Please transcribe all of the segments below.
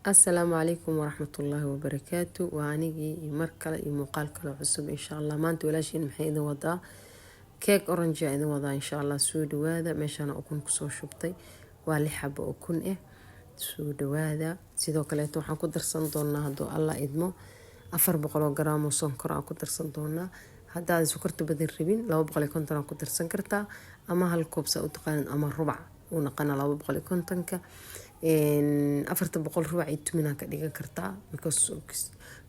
السلام عليكم ورحمة الله وبركاته. وانيجي مركلة مقال كلا عصب إن شاء الله. ما أنت ولا شيء محيد وضع كيك أورنج إذا وضع إن شاء الله. سود وهذا مش أنا أكون كسو شبطي واللي حابة أكون سود وهذا سيدو كليتو حنقدر صندوقنا هدو الله إدمو 400 جرام وسكر أقدر صندوقنا هذا سكرت بدل ربين لو بقولي كنت أنا أقدر سكرتها أما هالكوب سأتقان أما الربع ونقنا لو بقولي كنت أنك إن 400 ربع يتمنى كديجا كرتا because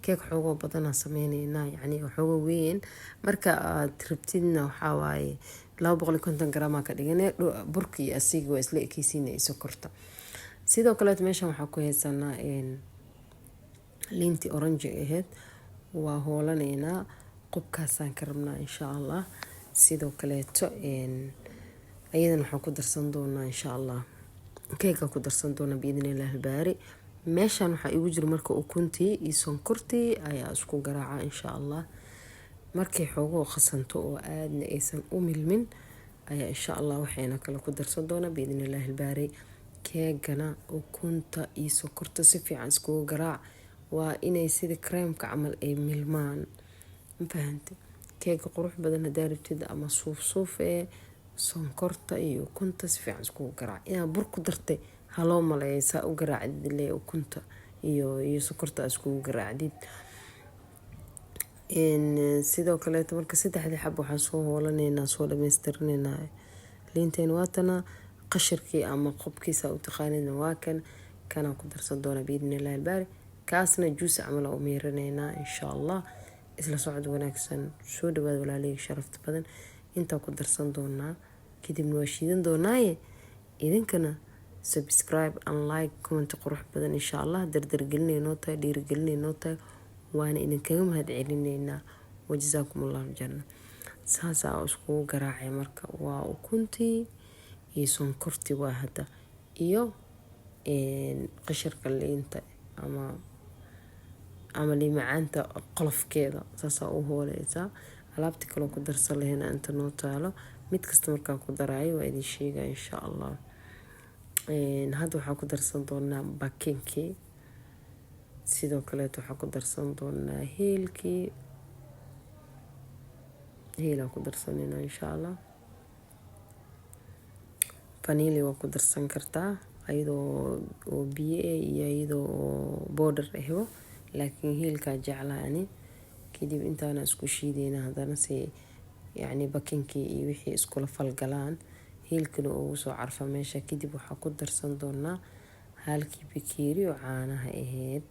كيك حوجو بدنا سمينينا يعني حوجو وين مركا تربتنا وحواي لو بقولي كنت جرام كديجا بركي أسيج وإسلق كيسين سكرتا سيدو كلات ماشى محكوه سنة إن لينتي أورنج إهد وهولانينا قب كاسان كرمنا إن شاء الله. سيدو كلاتو إن أيضا حكو درسان دونا إن شاء الله كيكا ku darsan doona biidin ilaah baari meeshan waxa igu jiro marka uu kunti iyo sonkorti ayaa isku garaaca insha Allah markay xogo khasanto oo aadna aysan u milmin ayaa insha Allah waxayna kala ku darsan doona biidin ilaah baari keegana oo kunta iyo sonkorta si fiican isku garaac waa inay sida creamka amal ay milmaan fahanti keega qurux badan daaribtida ama suuf sonkorta iyo kunta si fiican isku garaac ina burku dartay haloo maleeysa u garaacdile kunta iyo sonkorta isku garaacdid in sidoo kale marka saddexdii xab waxaan soo hoolanayna soo dhameystirnayna liinteen waatana qashirkii ama qobkiisa u taqaanina waa kana ku darsan doona biidnilaahi baari kaasna juice amala u meeranayna insha Allah isla socod wanaagsan soo dhawaad walaalay sharafta badan inta ku darsan doona kadibna waa shiidan doonaaye idinkana subscribe and like comment qurux badan insha Allah dardargelinayno tahay dhiirigelinayno tahay waana idinkaga mahadcelineynaa wajazaakumullahu janna saasa isku garaacay marka waa ukuntii iyo sonkorti waa hada iyo qasharka liinta ama limacaanta qolofkeeda saasa u hooleysa alaabta kale ku darsan lahayn inta noo taalo mid kasta markaan ku daraayo waa idin sheega insha Allah hadda waxaan ku darsan doonaa bakinkii sidoo kale waxaan ku darsan doonaa heelaan ku darsanayna insha Allah vanilla waa ku darsan kartaa ayadoo oo biyo iyo ayadoo powder ahbo laakiin heelka jeclaani kadib intaana isku shiideyna hadana si يعني bakinkii iyo wixii isku la falgalaan heelkana uu soo carfa meesha kadib waxa ku darsan doonaa halkii bakeeri oo caanaha aheed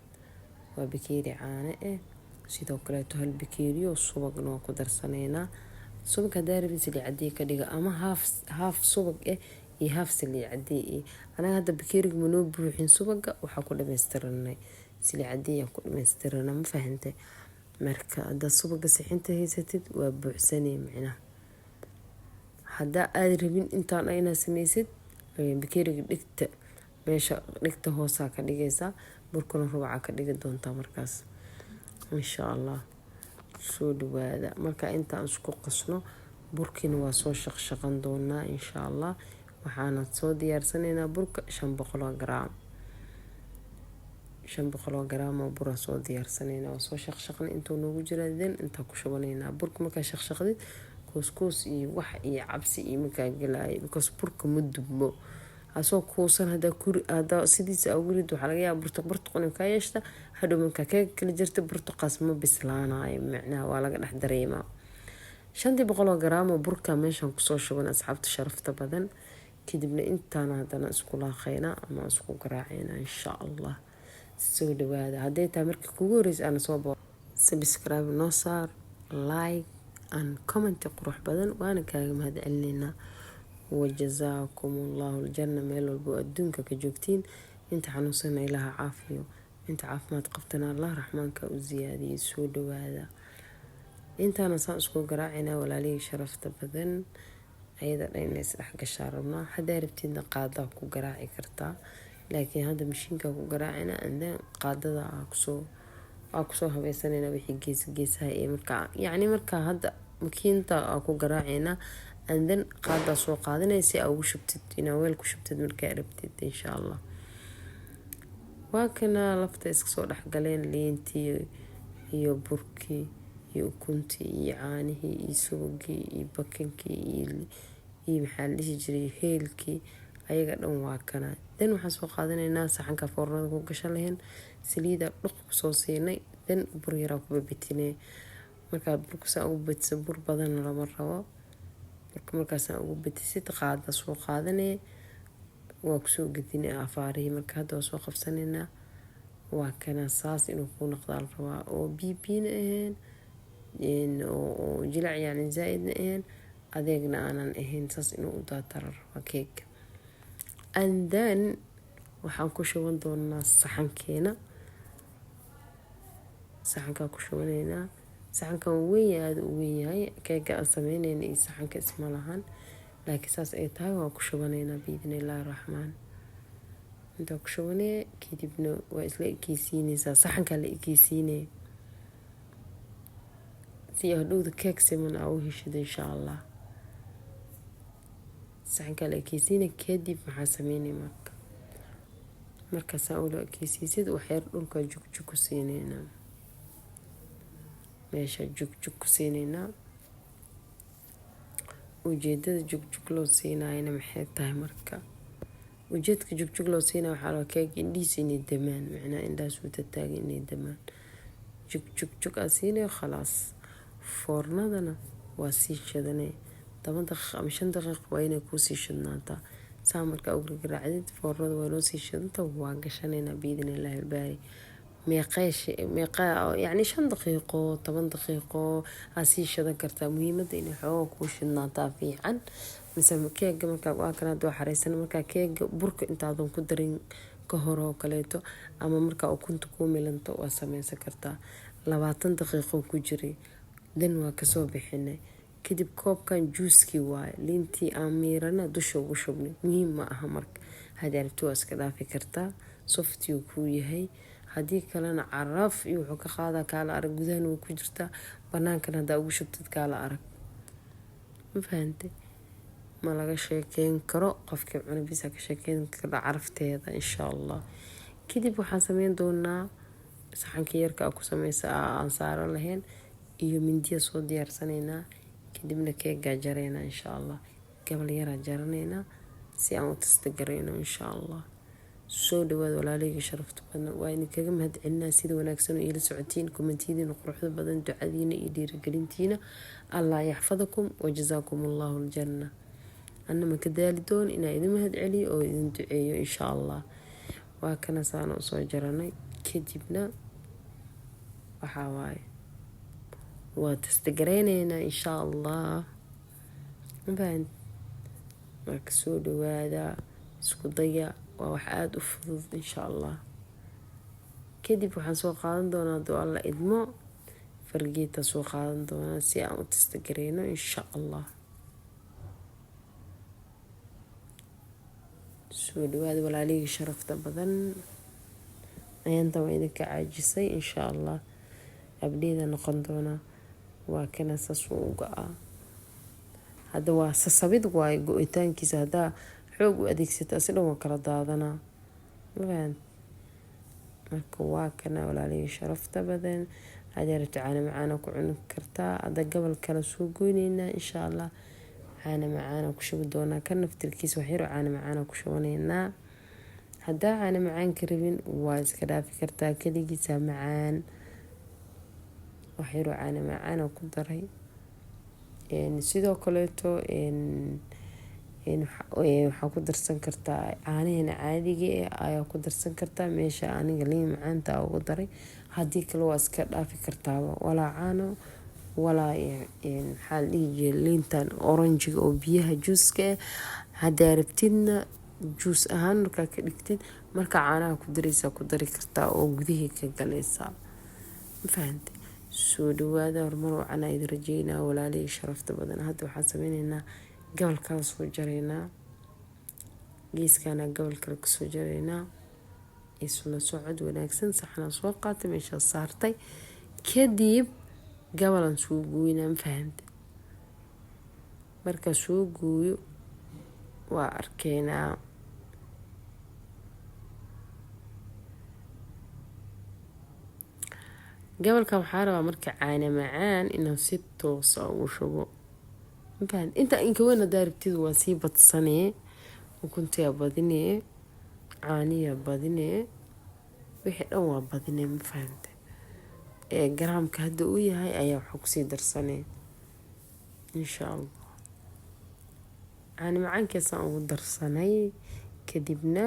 waa bakeeri caano sidoo kale hal bakeeri oo subagna ku darsanayna subagga daaribis li cadii ka dhiga ama half subag iyo half sali cadii anaga hadda bakeeriga ma noo buuxin subagga waxa ku dhameystirnay sali cadii ku dhameystirnaa ma fahantay marka hada subaga sixinta haysatid waa buuxsanay macna hada aad rabin intaan ayna sameeysid bakeeriga dhigta meesha dhigta hoosa ka dhigaysa burkuna rubaca ka dhigi doonta markaas insha Allah soo dhawaada marka intaan isku qasno burkina waa soo shaqshaqan doonaa insha Allah waxaana soo diyaarsanaynaa burka 500 gram 500 gram oo bur soo diyaarsanayna oo soo shaqshaqan intuu noogu jiraadeen inta ku shubanayna burka marka shaqshaqdid couscous iyo wax iyo cabsi iyo marka galay because burka mudubbo asoo kuusan hada sidiisa awgeed waxa laga yaabaa burtuqan ka yeeshta hadhow marka kala jirta burtuqaas ma bislaanayo macnaha waa laga dhex dareemaa 500 gram oo burka meeshan ku soo shuban asxaabta sharafta badan kadibna intaan hadana isku laaqayna ama isku garaacayna insha Allah soo dhawaada haday taa markii kugu horeysay aan soo boo subscribe noo saar like and comment qurux badan waana kaaga mahadcelinayna wajazaakumullahu aljanna meel walba adduunka ka joogtiin inta xanuunsan ilaaha caafiyo inta caafimaad qabtana Allah raxmaanka u ziyaadiyo soo dhawaada intaana saan isku garaacayna walaalay sharafta badan ayada dhaynays dhex gashaa rabnaa hadaa rabtidna qaada ku garaaci kartaa laakiin hada mashiinka ku garaacayna anda qaadada kusoo habaysanayna wixii geesaha ee marka hada makiinta ku garaacayna andan qaada soo qaadanaysa ugu shubtid ina weel ku shubtid marka rabtid insha Allah waa kanaa lafta iska soo dhexgaleen liintii iyo burkii iyo ukuntii iyo caanihii iyo subagii iyo bakinkii iyo maxaa la dhihi jiray heelkii ayaga dhan waa kana. dan waxaan soo qaadanaynaa saxanka foornada ku gashan lahayn, saliida dhuq kusoo siinay, dan bur yaraa ku babitinay. markaa burkasaa ugu batisa bur badan lama rabo. markaasaan ugu batisid qaada soo qaadanay, waa kusoo gedinay afaarihii. marka hadda waa soo qabsanaynaa, waa kana saas inuu ku noqdaa la rabaa, oo biina ahayn oo jilac yani zaaidna ahayn, adeegna aanan ahayn, saas inuu u daatara rabaa keega. and then waxaan ku shuban doonaa saxankeena. saxankaa ku shubanaynaa. saxankan weyn aada u weyn yahay, keega aan sameynayna iyo saxanka isma lahan, laakiin saas ay tahay waa ku shubanaynaa biidnillaahi raxmaan. intaa ku shubanee kadibna waa isla ekeysiinaysaa, saxankaa la ekeysiinaya si hadhowda keeg siman aa u heshid insha allah. saxankaa la ekeysiinaya kadib maxaa sameynay markaasaa ula ekeysiisid waxyar dhulka jugjug ku siinaynaa, meesha jugjug ku siinaynaa. ujeedada jugjug loo siinaayana maxay tahay marka? ujeedka jugjug loo siinaya waxaa loo keeg indhihiisa inay damaan, macnaa indhahaas uu tataagan inay damaan. jugjug aa siinayo khalaas. foornadana waa sii shadanay 10 daqiiqo ama 5 daqiiqo waa inay kusii shadnaataa. saa markaa ugu garaacdid foornada waa noo sii shadanta, waa gashanaynaa biidnillaahi albaari. meeqaa yani 5 daqiiqo 10 daqiiqo aa sii shadan kartaa. muhiimada inay xoogaa kuu shadnaataa fiican. mise keega markaa waa kan hadda waa xareysan, markaa keega burka intaadan ku darin ka hor oo kaleeto, ama markaa ukunta kuu milanto waa sameysan kartaa. 20 daqiiqo ku jiray, dan waa kasoo bixinay. kadib koobkan juuskii waaye, liintii aan miirana dusha ugu shubnay. muhiim ma aha marka, haddii arabti waa iska dhaafi kartaa, softiu kuu yahay. haddii kalena caraaf iyo wuxuu ka qaadaa kaala arag, gudahana way ku jirtaa, banaankan haddaa ugu shubtid kaala arag. ma fahantay? ma laga sheekeyn karo, qofkii cunabisa ka sheekeyn kara carafteeda insha allah. kadib waxaan sameyn doonaa saxankii yarka ku sameysa aan saaran lahayn iyo mindiya soo diyaarsanaynaa. kadibna keegaa jaraynaa insha allah, gabal yaraa jaranaynaa si aan u tastagarayno insha allah. soo dhawaad walaaleyga sharafta badan, waa idinkaga mahadcelinaa sida wanaagsan oo iila socotiin, kommentidiina quruxda badan, ducadiina iyo dhiirigelintiina. allah yaxfadakum wajazaakum allahu aljanna. anama ka daali doon inaa idin mahadceliyo oo idin duceeyo insha allah. waa kana saana usoo jaranay, kadibna waxaa waaye waa tastagaraynayna insha allah. marka soo dhawaada, isku daya, waa wax aada u fudud insha allah. kadib waxaan soo qaadan doonaa doo alla idmo, fargeeta soo qaadan doonaa si aan u tastagarayno insha allah. soo dhawaada walaaleyga sharafta badan, ayaanta waa idinka caajisay insha allah. abdheeda noqon doonaa. waa kana saas uu uga-aa. hadda waa sasabid waaye go-itaankiisa, haddaa xoog u adeegsata si dhan waa kala daadanaa. marka waa kana walaaleyga sharafta badan, haddii rabto caana macaana ku cuni kartaa. hadda gabal kala soo goynaynaa insha allah. caana macaana ku shubi doonaa, ka naftirkiisa wax yaro caana macaana ku shubanaynaa. haddaa caana macaanka rabin waa iska dhaafi kartaa, keligiisa macaan. wax yaro caana macaana ku daray. sidoo kaleeto waxaa ku darsan kartaa caanaheena caadiga ayaa ku darsan kartaa. meesha aniga liin macaanta ugu daray, haddii kale waa iska dhaafi kartaaba, walaa caano walaa maxaa la dhihi jiray liintan oranjiga oo biyaha juuska. haddaa rabtidna juus ahaan markaa ka dhigtid, markaa caanaha ku daraysaa ku dari kartaa oo gudihii ka galaysaa. ma fahantay? soo dhawaada, horumar wacanaa idin rajeynaa walaaley sharafta badan. hadda waxaan sameynaynaa gabal kala soo jaraynaa, geeskana gabal kale kasoo jaraynaa. isla socod wanaagsan. saxnaa soo qaatay, meeshaa saartay, kadib gabalan soo gooynaa. ma fahantay? markaa soo gooyo waa arkaynaa gabalkan waxaa rabaa marka caana macaan inaan si toosa ugu shubo. mafahant inta inka weyn hadaa rabtid waa sii badsanee, ukuntiyaa badinee, caaniyaa badinee, wixii dhan waa badinee. mafahante garaamka hadda uu yahay ayaa waxaa kusii darsanee insha allah. caani macaankeesaan ugu darsanay, kadibna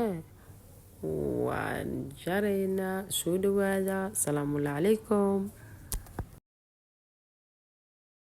waan jaraynaa. soo dhawaada. asalaamu calaykum.